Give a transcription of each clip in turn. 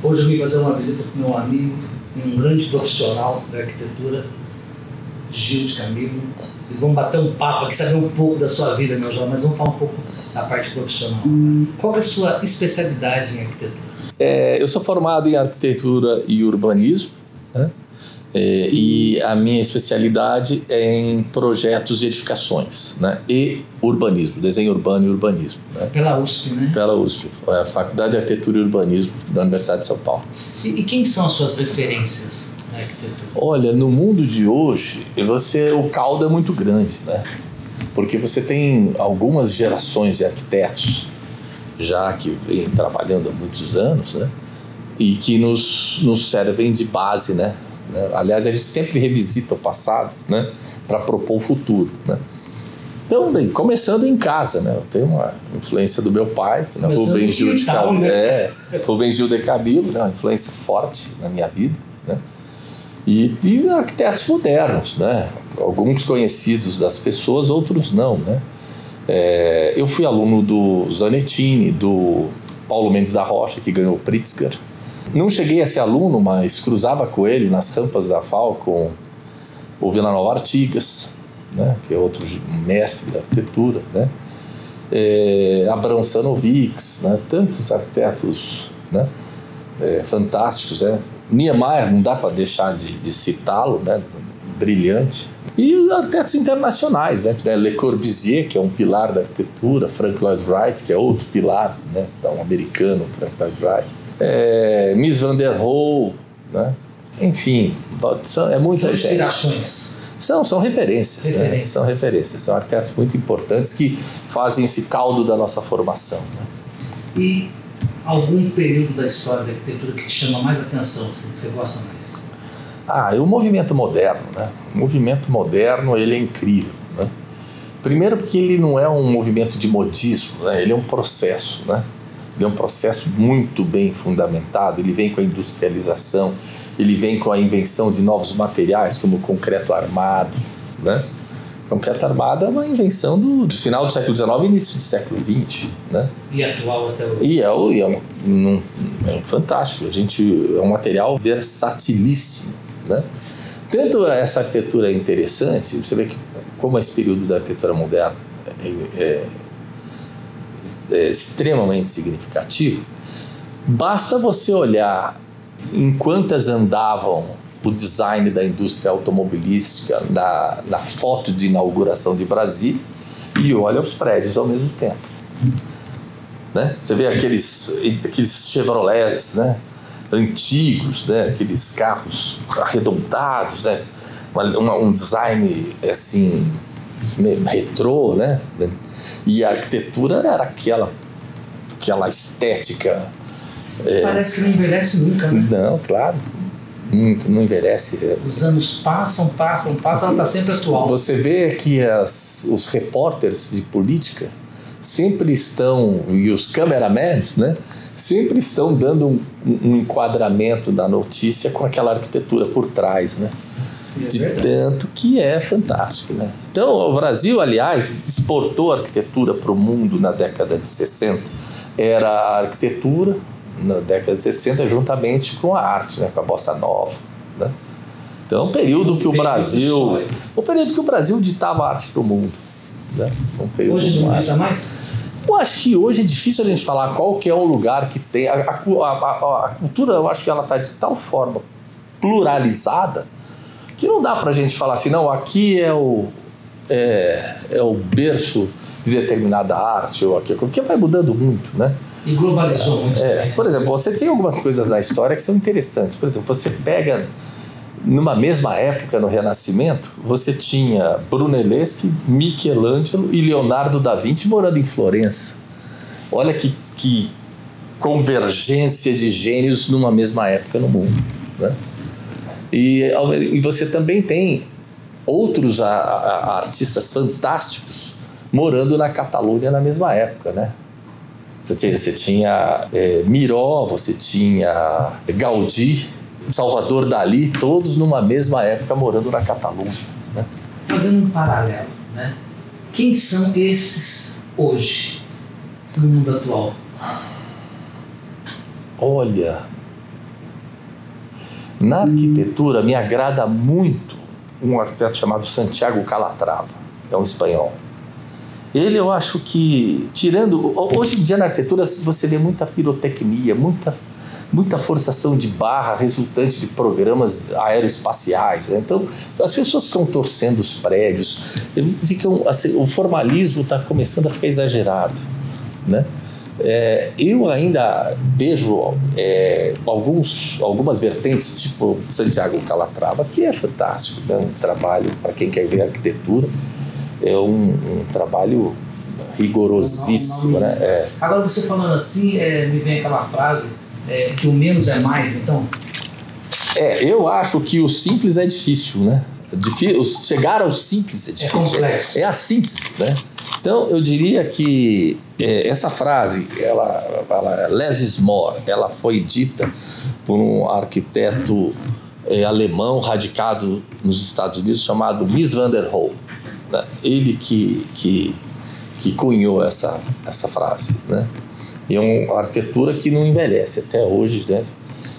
Hoje eu vim fazer uma visita para o meu amigo, um grande profissional da arquitetura, Gil de Camilo, e vamos bater um papo aqui, saber um pouco da sua vida, meu jovem, mas vamos falar um pouco da parte profissional. Qual é a sua especialidade em arquitetura? Eu sou formado em arquitetura e urbanismo, né? E a minha especialidade é em projetos de edificações, né? E urbanismo, desenho urbano e urbanismo, né? Pela USP, né? Pela USP, a Faculdade de Arquitetura e Urbanismo da Universidade de São Paulo. E quem são as suas referências na arquitetura? Olha, no mundo de hoje, o caldo é muito grande, né? Porque você tem algumas gerações de arquitetos já que vêm trabalhando há muitos anos, né? E que nos servem de base, né? Aliás, a gente sempre revisita o passado, né, para propor o futuro, né? Então, bem, começando em casa, né? Eu tenho uma influência do meu pai, né? Rubens Gil de Camilo, Rubens Gil de Camilo, né? Uma influência forte na minha vida, né? E arquitetos modernos, né? Alguns conhecidos das pessoas, outros não, né? Eu fui aluno do Zanettini, do Paulo Mendes da Rocha, que ganhou o Pritzker. Não cheguei a ser aluno, mas cruzava com ele nas rampas da FAO com o Vila-Nova Artigas, né, que é outro mestre da arquitetura, né? Abrão Sanovics, né? Tantos arquitetos, né? Fantásticos, né? Niemeyer, não dá para deixar de citá-lo, né? Brilhante. E arquitetos internacionais, né? Le Corbusier, que é um pilar da arquitetura, Frank Lloyd Wright, que é outro pilar, né? Um americano, Frank Lloyd Wright. Mies van der Rohe, né? Enfim, é muita gente. Inspirações. São referências. Né? São referências, são arquitetos muito importantes que fazem esse caldo da nossa formação. Né? E algum período da história da arquitetura que te chama mais atenção, assim, que você gosta mais? O movimento moderno, né? O movimento moderno, ele é incrível, né? Primeiro porque ele não é um movimento de modismo, né? Ele é um processo, né? Ele é um processo muito bem fundamentado, ele vem com a industrialização, ele vem com a invenção de novos materiais, como o concreto armado, né? O concreto armado é uma invenção do final do século XIX e início do século XX, né? E atual até hoje. E é um fantástico, é um material versatilíssimo, né? Tanto essa arquitetura é interessante, você vê que como esse período da arquitetura moderna é extremamente significativo, basta você olhar em quantas andavam o design da indústria automobilística na foto de inauguração de Brasília e olha os prédios ao mesmo tempo, né? Você vê aqueles Chevrolets, né? Antigos, né? Aqueles carros arredondados, né? Um design assim retrô, né? E a arquitetura era aquela estética. Parece que não envelhece nunca, né? Não, claro. Não envelhece. Os anos passam, ela está sempre atual. Você vê que os repórteres de política sempre estão, e os cameramans, né? Sempre estão dando um enquadramento da notícia com aquela arquitetura por trás, né? De tanto que é fantástico, né? Então, o Brasil, aliás, exportou a arquitetura para o mundo na década de 60. Era a arquitetura, na década de 60, juntamente com a arte, né? Com a bossa nova, né? Então, um período que o Brasil ditava a arte para o mundo, né? Hoje não dita mais? Eu acho que hoje é difícil a gente falar qual que é o lugar que tem... A cultura, eu acho que ela está de tal forma pluralizada que não dá pra gente falar assim, não, aqui é o berço de determinada arte, ou aqui, porque vai mudando muito, né? E globalizou muito. Por exemplo, você tem algumas coisas na história que são interessantes. Por exemplo, você pega, numa mesma época, no Renascimento, você tinha Brunelleschi, Michelangelo e Leonardo da Vinci morando em Florença. Olha que convergência de gênios numa mesma época no mundo, né? E você também tem outros artistas fantásticos morando na Catalunha na mesma época, né? Você tinha Miró, você tinha Gaudí, Salvador Dalí, todos numa mesma época morando na Catalunha, né? Fazendo um paralelo, né? Quem são esses hoje, no mundo atual? Olha, Na arquitetura me agrada muito um arquiteto chamado Santiago Calatrava, é um espanhol. Ele, eu acho que, hoje em dia na arquitetura você vê muita pirotecnia, muita forçação de barra resultante de programas aeroespaciais, né? Então as pessoas ficam torcendo os prédios, assim, o formalismo está começando a ficar exagerado, né? Eu ainda vejo algumas vertentes, tipo Santiago Calatrava, que é fantástico, né? Um trabalho, para quem quer ver arquitetura, é um trabalho rigorosíssimo, né? Agora, você falando assim, me vem aquela frase, que o menos é mais, então? Eu acho que o simples é difícil, né? Chegar ao simples é difícil. É complexo. É a síntese, né? Então, eu diria que essa frase, less is more, ela foi dita por um arquiteto alemão radicado nos Estados Unidos chamado Mies van der Rohe, né? Ele que cunhou essa frase, né? E é uma arquitetura que não envelhece até hoje, né?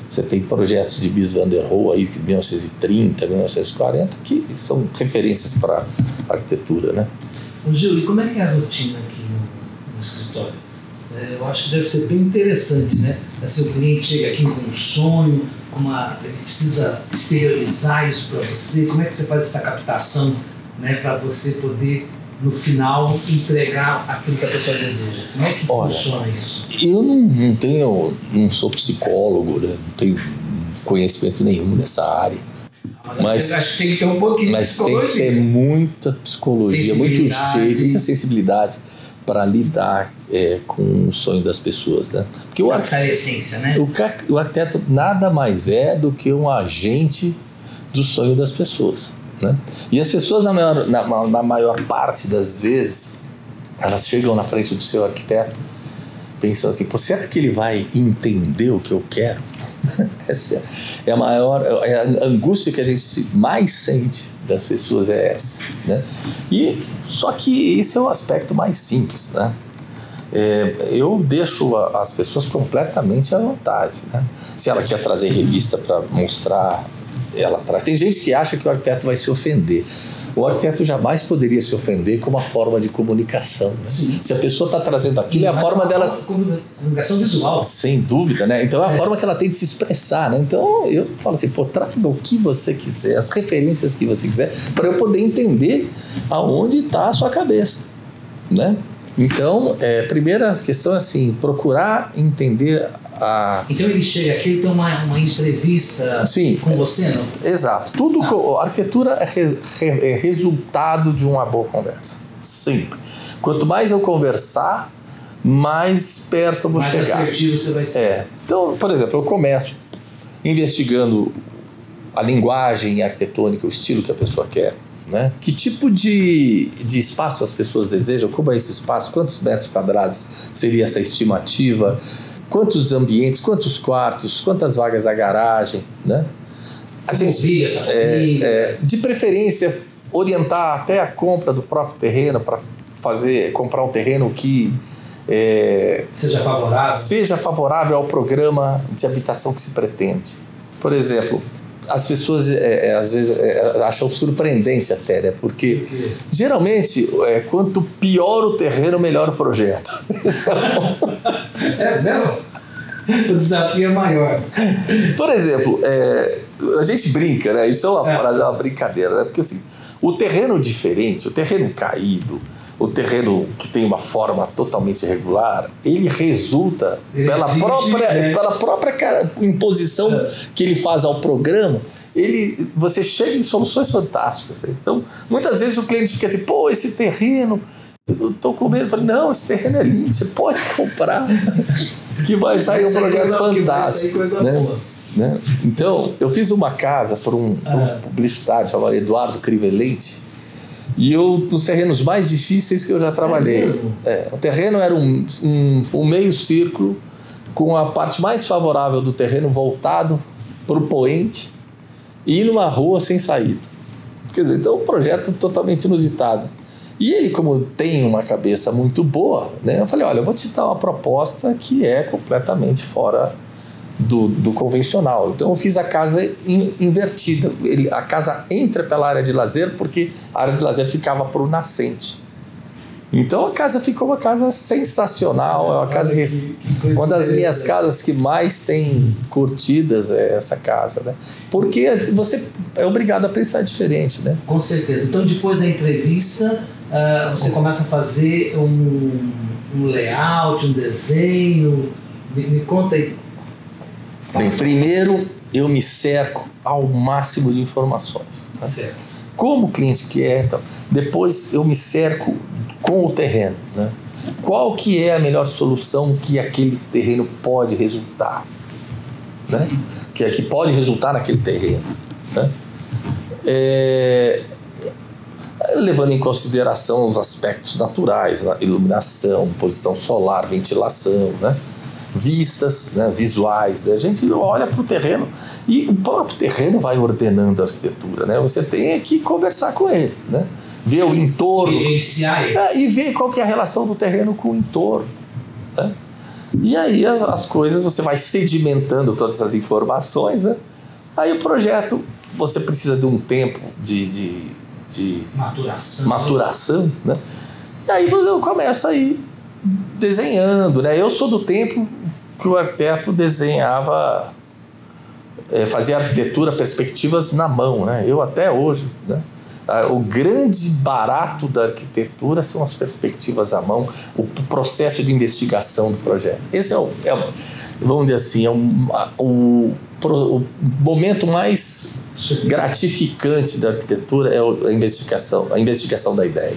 Você tem projetos de Mies van der Rohe aí de 1930, 1940 que são referências para a arquitetura, né? Gil, e como é que é a rotina aqui no escritório? Eu acho que deve ser bem interessante, né? Assim, o cliente chega aqui com um sonho, ele precisa exteriorizar isso para você. Como é que você faz essa captação, né, para você poder, no final, entregar aquilo que a pessoa deseja? Como é que funciona isso? Eu não sou psicólogo, né? Não tenho conhecimento nenhum nessa área. Mas acho que tem que ter um pouquinho de psicologia. Mas tem que ter muita psicologia, muito jeito, muita sensibilidade para lidar com o sonho das pessoas, né? Porque a essência, né? O arquiteto nada mais é do que um agente do sonho das pessoas, né? E as pessoas, na maior parte das vezes, elas chegam na frente do seu arquiteto pensando assim, pô, será que ele vai entender o que eu quero? Essa é a angústia que a gente mais sente das pessoas, é essa, né? E só que esse é o aspecto mais simples, né? Eu deixo as pessoas completamente à vontade, né? Se ela quer trazer revista para mostrar, ela traz. Tem gente que acha que o arquiteto vai se ofender. O arquiteto jamais poderia se ofender com uma forma de comunicação, né? Se a pessoa está trazendo aquilo, é a forma dela... Comunicação visual. Sem dúvida, né? Então é a forma que ela tem de se expressar, né? Então eu falo assim, pô, traga o que você quiser, as referências que você quiser, para eu poder entender aonde está a sua cabeça, né? Então, primeira questão é assim, procurar entender Então ele chega aqui, ele tem uma entrevista com você, não? Exato. A arquitetura é resultado de uma boa conversa. Sempre. Quanto mais eu conversar, mais perto eu vou chegar. Mais assertivo você vai ser. Então, por exemplo, eu começo investigando a linguagem arquitetônica, o estilo que a pessoa quer, né? Que tipo de espaço as pessoas desejam, como é esse espaço, quantos metros quadrados seria essa estimativa, quantos ambientes, quantos quartos, quantas vagas da garagem, né? A gente, essa família. De preferência, orientar até a compra do próprio terreno para comprar um terreno que seja favorável ao programa de habitação que se pretende. Por exemplo, as pessoas às vezes acham surpreendente até, né? Porque geralmente quanto pior o terreno, melhor o projeto. É mesmo? O desafio é maior. Por exemplo, a gente brinca, né? Isso é uma frase, é uma brincadeira, né? Porque assim, o terreno diferente, o terreno caído, o terreno que tem uma forma totalmente irregular, ele resulta pela própria imposição que ele faz ao programa, você chega em soluções fantásticas, né? Então, muitas vezes o cliente fica assim, pô, esse terreno, eu tô com medo. Eu falei, não, esse terreno é lindo, você pode comprar, que vai sair um projeto fantástico, né? Então, eu fiz uma casa para um publicitário chamado Eduardo Crivelente, e nos terrenos mais difíceis que eu já trabalhei. O terreno era um meio círculo, com a parte mais favorável do terreno voltado para o poente e numa rua sem saída. Quer dizer, então um projeto totalmente inusitado. E ele, como tem uma cabeça muito boa, né, eu falei, olha, eu vou te dar uma proposta que é completamente fora do convencional. Então eu fiz a casa invertida. A casa entra pela área de lazer, porque a área de lazer ficava para o nascente. Então a casa ficou uma casa sensacional. É uma casa uma das minhas casas que mais tem curtidas é essa casa, né? Porque você é obrigado a pensar diferente, né? Com certeza. Então depois da entrevista você começa a fazer um layout, um desenho. Me conta aí. Bem, primeiro eu me cerco ao máximo de informações, né? Certo. Como o cliente quer, então. Depois eu me cerco com o terreno, né? Qual que é a melhor solução que aquele terreno pode resultar, né? Que pode resultar naquele terreno, né? Levando em consideração os aspectos naturais, né? Iluminação, posição solar, ventilação, né? Vistas, né? Visuais, né? A gente olha para o terreno e o próprio terreno vai ordenando a arquitetura, né? Você tem que conversar com ele, né? Ver o entorno e ver qual que é a relação do terreno com o entorno, né? E aí as coisas, você vai sedimentando todas essas informações, né? Aí o projeto, você precisa de um tempo de maturação, né? E aí eu começo a ir desenhando, né? Eu sou do tempo que o arquiteto desenhava, fazia arquitetura, perspectivas na mão, né? Eu até hoje, né? O grande barato da arquitetura são as perspectivas à mão, o processo de investigação do projeto. Esse vamos dizer assim, o momento mais gratificante da arquitetura é a investigação da ideia.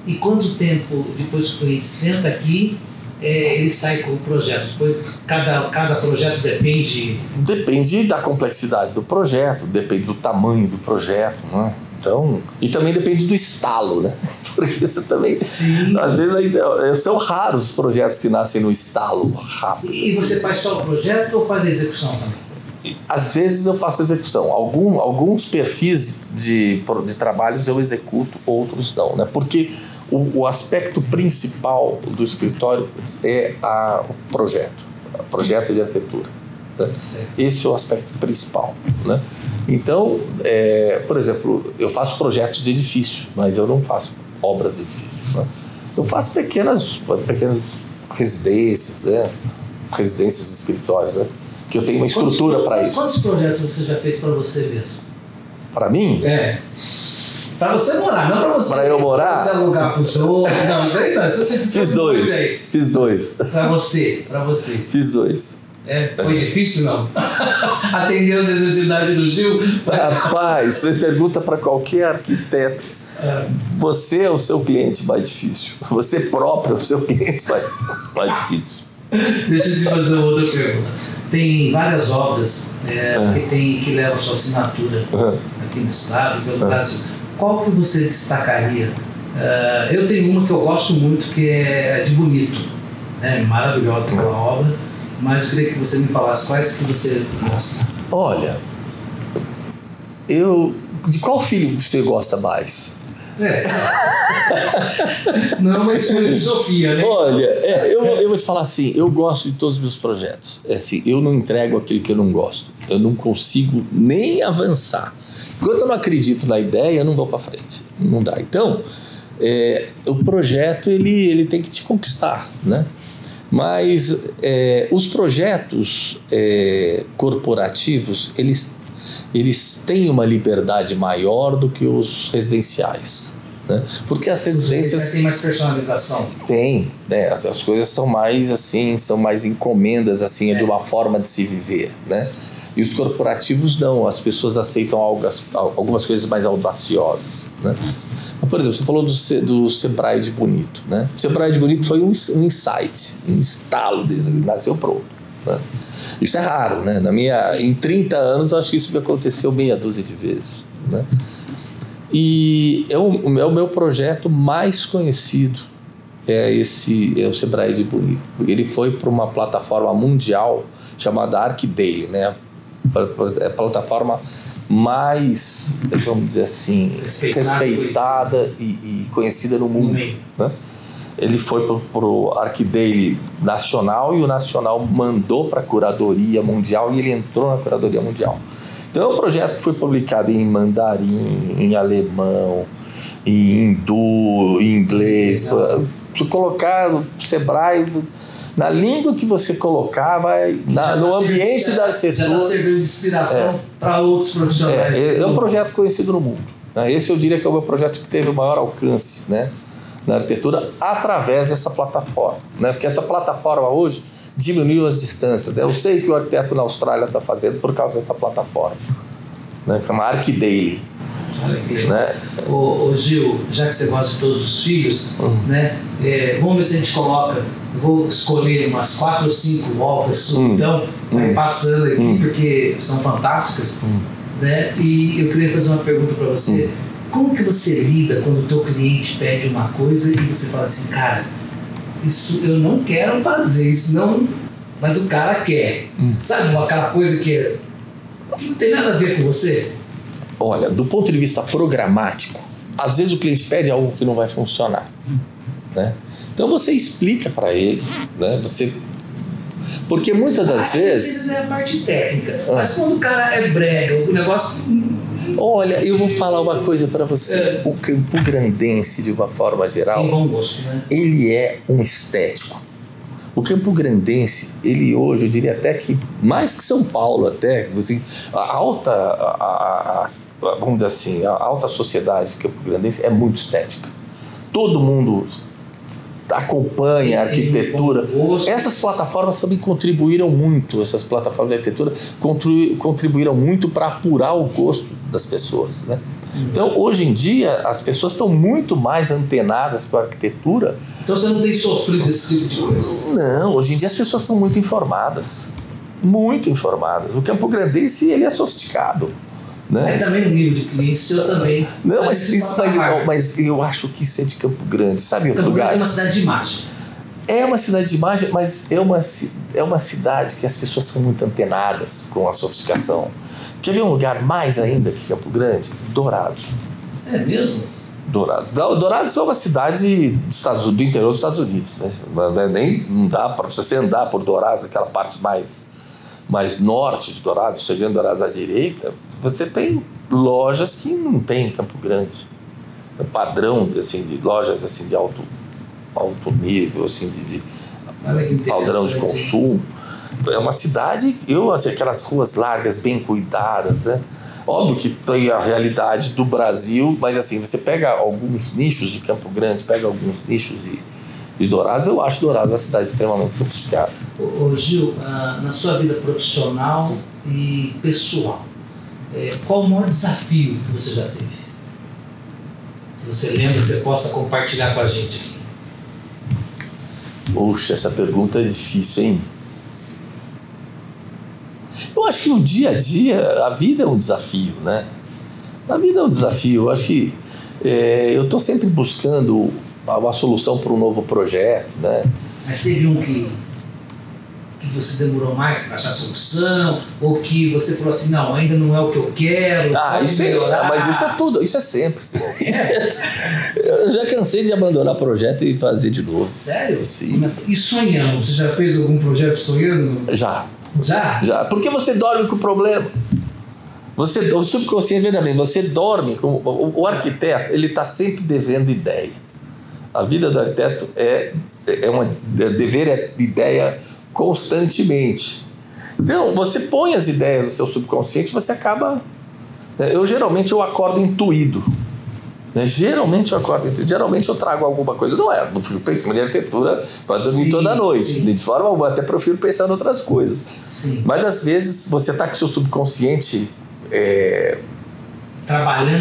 E quanto tempo depois que o cliente senta aqui, ele sai com o projeto? Depois, cada projeto depende... Depende da complexidade do projeto, depende do tamanho do projeto, né? Então, e também depende do estalo, né? Porque você também... Sim. Às vezes são raros os projetos que nascem no estalo rápido. E você faz só o projeto ou faz a execução também? Às vezes eu faço execução. Alguns perfis de trabalhos eu executo, outros não, né? Porque o aspecto principal do escritório é o projeto de arquitetura, né? Esse é o aspecto principal, né? Então, por exemplo, eu faço projetos de edifício, mas eu não faço obras de edifício, né? Eu faço pequenas residências, né? Residências, escritórios, né? Que eu tenho uma estrutura para isso. Quantos projetos você já fez para você mesmo? Para mim? Para você morar, não para você. Para eu morar? Para você alugar para os outros. Não, isso aí não. Isso você Fiz dois. Para você. Fiz dois. Foi difícil, não? Atender as necessidades do Gil? Rapaz, você pergunta para qualquer arquiteto. Você é o seu cliente mais difícil. Você próprio é o seu cliente mais difícil. Deixa eu te fazer uma outra pergunta. Tem várias obras que levam sua assinatura aqui no estado e pelo Brasil. Qual que você destacaria? Eu tenho uma que eu gosto muito, que é de Bonito, né? Maravilhosa aquela obra, mas eu queria que você me falasse quais que você gosta. Olha, de qual filho você gosta mais? Não é uma escolha de Sofia, né? Olha, eu vou te falar assim, eu gosto de todos os meus projetos. Assim, eu não entrego aquilo que eu não gosto. Eu não consigo nem avançar. Enquanto eu não acredito na ideia, eu não vou para frente. Não dá. Então, o projeto ele tem que te conquistar, né? Mas os projetos corporativos, eles têm uma liberdade maior do que os residenciais, né? Porque as residências tem mais personalização. Tem, né? As coisas são mais assim, são mais encomendas assim, de uma forma de se viver, né? E os corporativos não, as pessoas aceitam algumas coisas mais audaciosas, né? Por exemplo, você falou do Sebrae de Bonito, né? O Sebrae de Bonito foi um insight, um estalo desde que nasceu pronto, né? Isso é raro, né? Em 30 anos, eu acho que isso me aconteceu meia dúzia de vezes, né? E é o meu projeto mais conhecido, é o Sebrae de Bonito. Ele foi para uma plataforma mundial chamada ArcDaily, né? É a plataforma mais, vamos dizer assim, respeitada e conhecida no mundo, né? ele foi para o ArcDaily Nacional e o Nacional mandou para a Curadoria Mundial e ele entrou na Curadoria Mundial. Então é um projeto que foi publicado em mandarim, em alemão, em hindu, em inglês. Se colocar no Sebrae, na língua que você colocar, no ambiente da arquitetura. Já serviu de inspiração para outros profissionais. É um projeto conhecido no mundo. Esse eu diria que é o meu projeto que teve o maior alcance, né, na arquitetura através dessa plataforma, né, porque essa plataforma hoje diminuiu as distâncias. Eu sei o que o arquiteto na Austrália está fazendo por causa dessa plataforma, né, chama ArcDaily. Olha que legal. Né? Ô Gil, já que você gosta de todos os filhos, né, vamos ver se a gente coloca. Eu vou escolher umas 4 ou 5 obras, então, vai passando aqui, porque são fantásticas. Né? E eu queria fazer uma pergunta para você. Como que você lida quando o teu cliente pede uma coisa e você fala assim, cara, isso eu não quero fazer, isso não, mas o cara quer. Sabe, aquela coisa que não tem nada a ver com você? Olha, do ponto de vista programático, às vezes o cliente pede algo que não vai funcionar, né? Então você explica para ele, né? Porque muitas das vezes... É a parte técnica, mas quando o cara é brega, o negócio... Olha, eu vou falar uma coisa para você. O Campo Grandense, de uma forma geral, tem bom gosto, né? Ele é um estético. O Campo Grandense, ele hoje, eu diria até que, mais que São Paulo até, assim, vamos dizer assim, a alta sociedade de Campo Grandense é muito estética. Todo mundo acompanha a arquitetura. Essas plataformas também contribuíram muito, essas plataformas de arquitetura contribuíram muito para apurar o gosto das pessoas, né? Então, hoje em dia, as pessoas estão muito mais antenadas com a arquitetura. Então você não tem sofrido esse tipo de coisa? Não, hoje em dia as pessoas são muito informadas. Muito informadas. O Campo Grandense, ele é sofisticado, né? É também no nível de cliente seu também. Não, mas eu acho que isso é de Campo Grande, sabe? Campo Grande é uma cidade de imagem. É uma cidade de imagem, mas é uma cidade que as pessoas são muito antenadas com a sofisticação. Quer ver um lugar mais ainda que Campo Grande? Dourados. É mesmo? Dourados. Dourados é uma cidade do interior dos Estados Unidos, né? Não dá para você andar por Dourados, aquela parte mais norte de Dourados, chegando Dourados à direita, você tem lojas que não tem em Campo Grande. Padrão assim, de lojas assim, de alto nível, assim, de padrão de consumo. É uma cidade, assim, aquelas ruas largas, bem cuidadas, né? Óbvio que tem a realidade do Brasil, mas assim, você pega alguns nichos de Campo Grande, pega alguns nichos de Dourados, eu acho Dourados uma cidade extremamente sofisticada. Ô Gil, na sua vida profissional e pessoal, qual o maior desafio que você já teve? Que você lembra que você possa compartilhar com a gente aqui? Puxa, essa pergunta é difícil, hein? Eu acho que o dia a dia, a vida é um desafio, né? A vida é um desafio. Eu acho que eu estou sempre buscando uma solução para um novo projeto, né? Mas teve um que você demorou mais para achar a solução? Ou que você falou assim, não, ainda não é o que eu quero, mas isso é tudo, isso é sempre. Eu já cansei de abandonar projeto e fazer de novo. Sério? Sim. E sonhando? Você já fez algum projeto sonhando? Já. Já? Porque você dorme com o problema. O subconsciente, veja bem, você dorme com o arquiteto, ele está sempre devendo ideia. A vida do arquiteto é dever ideia constantemente. Então, você põe as ideias no seu subconsciente, você acaba... Geralmente eu acordo intuído. Geralmente eu trago alguma coisa. Não fico pensando em arquitetura para dormir toda noite. Sim. De forma alguma, até prefiro pensar em outras coisas. Sim. Mas às vezes você está com o seu subconsciente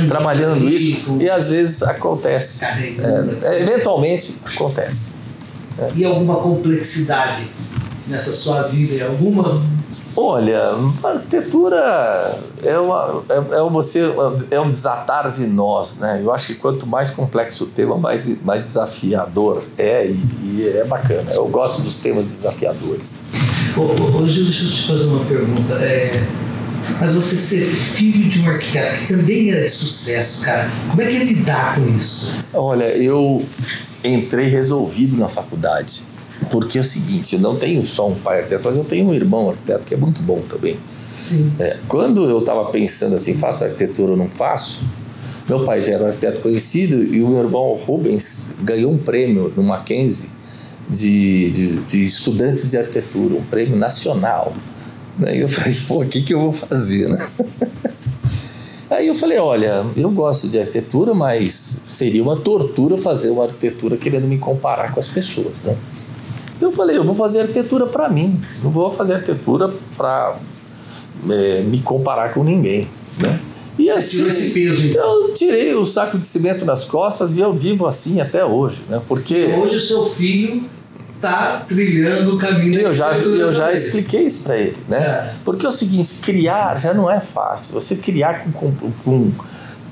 trabalhando isso, e às vezes acontece. Eventualmente acontece. E alguma complexidade nessa sua vida? Alguma? Olha, a arquitetura é um desatar de nós, né? Eu acho que quanto mais complexo o tema, mais desafiador e é bacana. Eu gosto dos temas desafiadores. Hoje deixa eu te fazer uma pergunta. Mas você ser filho de um arquiteto que também era de sucesso, cara, como é que é lidar com isso? Olha, eu entrei resolvido na faculdade. Porque é o seguinte, eu não tenho só um pai arquiteto, mas eu tenho um irmão arquiteto que é muito bom também. Sim. Quando eu estava pensando assim, faço arquitetura ou não faço, meu pai já era um arquiteto conhecido e o meu irmão Rubens ganhou um prêmio no Mackenzie de estudantes de arquitetura, um prêmio nacional. Daí eu falei, pô, o que eu vou fazer, né? Aí eu falei, olha, eu gosto de arquitetura, mas seria uma tortura fazer uma arquitetura querendo me comparar com as pessoas, né? Então eu falei, eu vou fazer arquitetura para mim, não vou fazer arquitetura para me comparar com ninguém, né? E assim, tirou esse peso, então. Eu tirei o saco de cimento nas costas e eu vivo assim até hoje, né? Porque hoje o seu filho está trilhando o caminho da arquitetura. Eu já expliquei isso para ele, né? Porque é o seguinte, criar já não é fácil. Você criar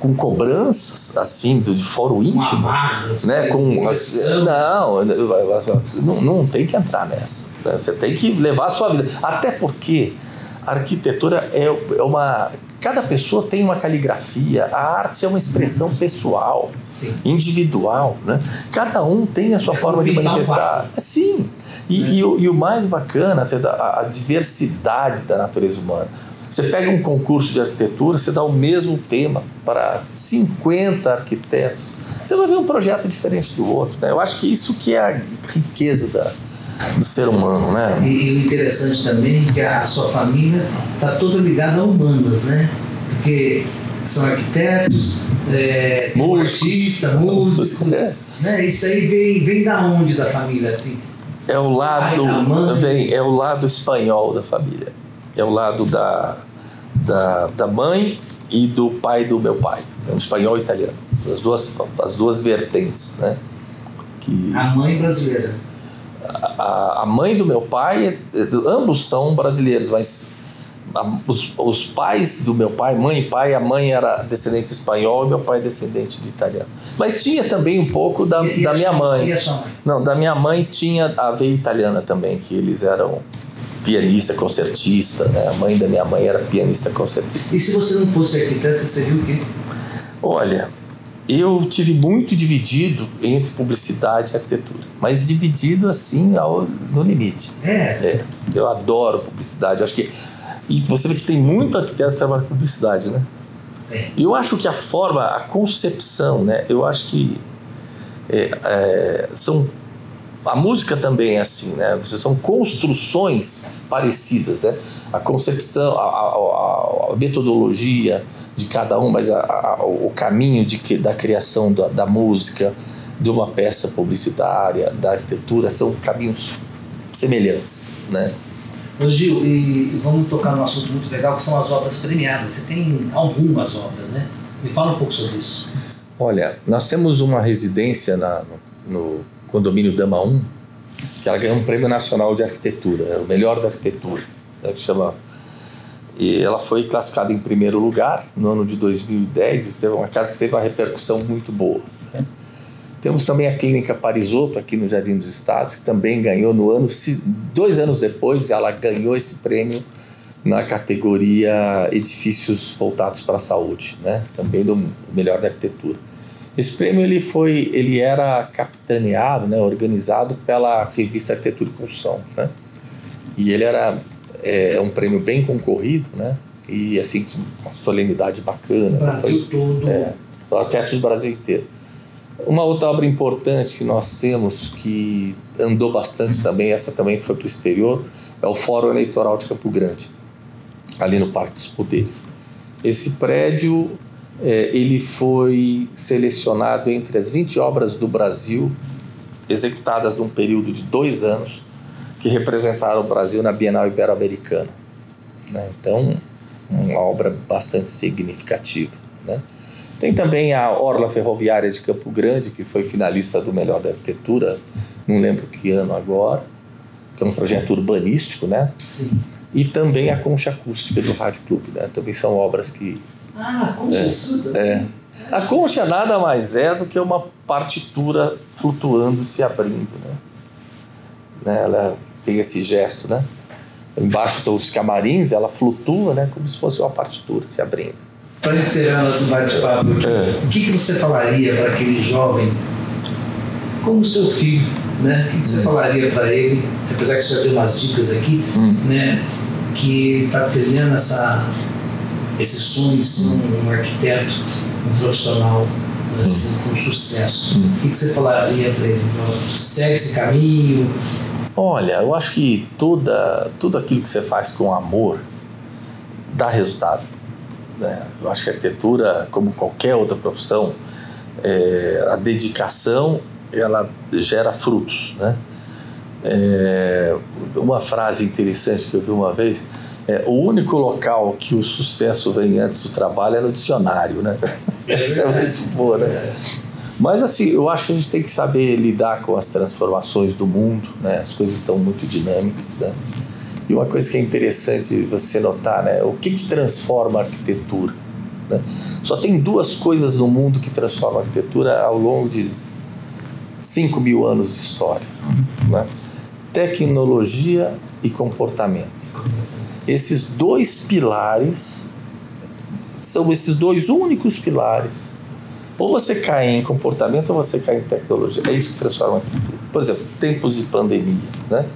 com cobranças assim de foro íntimo, né? Não tem que entrar nessa, né? Você tem que levar a sua vida, até porque a arquitetura cada pessoa tem uma caligrafia, a arte é uma expressão pessoal, sim, individual, né? Cada um tem a sua forma de manifestar. Sim. E o mais bacana é a diversidade da natureza humana. Você pega um concurso de arquitetura, você dá o mesmo tema para 50 arquitetos. Você vai ver um projeto diferente do outro, né? Eu acho que isso que é a riqueza do ser humano, né? E o interessante também é que a sua família está toda ligada a humanas, né? Porque são arquitetos, artistas, músicos, né? Isso aí vem da onde da família, assim? É o lado espanhol da família. É o lado da mãe e do pai do meu pai. É um espanhol e italiano. As duas vertentes, né? A mãe brasileira. A mãe do meu pai, ambos são brasileiros, mas os pais do meu pai, mãe e pai, a mãe era descendente espanhol e meu pai descendente de italiano. Mas tinha também um pouco da minha mãe. E a sua mãe? Não, da minha mãe tinha a veia italiana também, que eles eram pianista, concertista, né? A mãe da minha mãe era pianista, concertista. E se você não fosse arquiteto, você seria o quê? Olha, eu tive muito dividido entre publicidade e arquitetura, mas dividido assim no limite. Eu adoro publicidade. Acho que e você vê que tem muito arquiteto que trabalha com publicidade, né? E eu acho que a concepção, né? Eu acho que a música também é assim, né? São construções parecidas, né? A concepção, a metodologia de cada um, mas o caminho da criação da música, de uma peça publicitária, da arquitetura, são caminhos semelhantes, né? Ô Gil, e vamos tocar num assunto muito legal, que são as obras premiadas. Você tem algumas obras, né? Me fala um pouco sobre isso. Olha, nós temos uma residência no condomínio Dama 1, que ela ganhou um prêmio nacional de arquitetura, é o melhor da arquitetura, né, que chama. E ela foi classificada em primeiro lugar no ano de 2010, e teve uma casa que teve uma repercussão muito boa, né? Temos também a Clínica Parisotto, aqui no Jardim dos Estados, que também ganhou 2 anos depois, ela ganhou esse prêmio na categoria Edifícios Voltados para a Saúde, né? Também do melhor da arquitetura. Esse prêmio ele era capitaneado, né, organizado pela revista Arquitetura e Construção, né? E ele era um prêmio bem concorrido, né? E assim, uma solenidade bacana. O Brasil todo. Arquitetos do Brasil inteiro. Uma outra obra importante que nós temos, que andou bastante também, essa também foi para o exterior, é o Fórum Eleitoral de Campo Grande, ali no Parque dos Poderes. Esse prédio, ele foi selecionado entre as 20 obras do Brasil, executadas num período de 2 anos, que representaram o Brasil na Bienal Ibero-Americana, né? Então, uma obra bastante significativa, né? Tem também a Orla Ferroviária de Campo Grande, que foi finalista do Melhor da Arquitetura, não lembro que ano agora, que é um projeto urbanístico, né? Sim. E também a Concha Acústica do Rádio Clube, né? Também são obras que... Ah, a Concha A concha nada mais é do que uma partitura flutuando, se abrindo, né? Ela tem esse gesto, né? Embaixo estão os camarins, ela flutua, né? Como se fosse uma partitura se abrindo. Para encerrar nosso bate-papo, o que você falaria para aquele jovem como o seu filho, né? O que você falaria para ele, apesar que você já deu umas dicas aqui, né? Que está trilhando esse sonho de ser um arquiteto, um profissional assim, com sucesso. O que você falaria para ele? Segue esse caminho? Olha, eu acho que tudo aquilo que você faz com amor dá resultado, né? Eu acho que a arquitetura, como qualquer outra profissão, a dedicação ela gera frutos, né? Uma frase interessante que eu vi uma vez o único local que o sucesso vem antes do trabalho é no dicionário, né? Essa é muito boa, né? Mas assim, eu acho que a gente tem que saber lidar com as transformações do mundo, né? As coisas estão muito dinâmicas, né? E uma coisa que é interessante você notar, né? O que transforma a arquitetura, né? Só tem duas coisas no mundo que transformam a arquitetura ao longo de 5.000 anos de história, né? Tecnologia e comportamento. Esses dois pilares são esses dois únicos pilares. Ou você cai em comportamento ou você cai em tecnologia. É isso que transforma a arquitetura. Por exemplo, tempos de pandemia, né?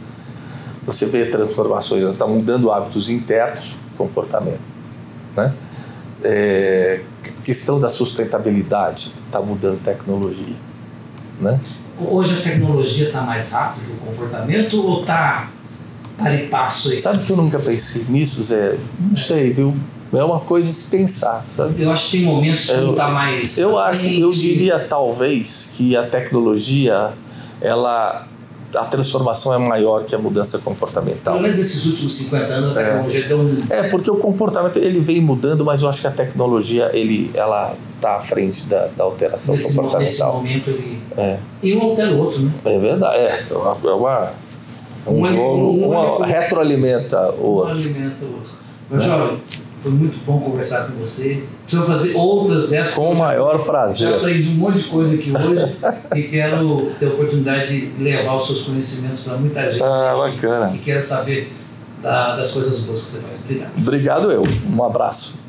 Você vê transformações, está mudando hábitos internos, comportamento, né? Questão da sustentabilidade, está mudando tecnologia, né? Hoje a tecnologia está mais rápida que o comportamento ou está para e passo aí? Sabe que eu nunca pensei nisso, Zé? Não sei, viu? É uma coisa a se pensar, sabe? Eu acho que tem momentos que não está mais... Eu diria talvez que a tecnologia, a transformação é maior que a mudança comportamental. Pelo menos esses últimos 50 anos a tecnologia deu um... porque o comportamento ele vem mudando, mas eu acho que a tecnologia ela está à frente da alteração comportamental. Nesse momento ele... E um altera o outro, né? É verdade, um jogo, retroalimenta o outro. Retroalimenta o outro. Meu jovem, foi muito bom conversar com você. Precisamos fazer outras dessas. Com o maior prazer. Já aprendi um monte de coisa aqui hoje e quero ter a oportunidade de levar os seus conhecimentos para muita gente. Bacana. E quero saber das coisas boas que você faz. Obrigado. Obrigado eu. Um abraço.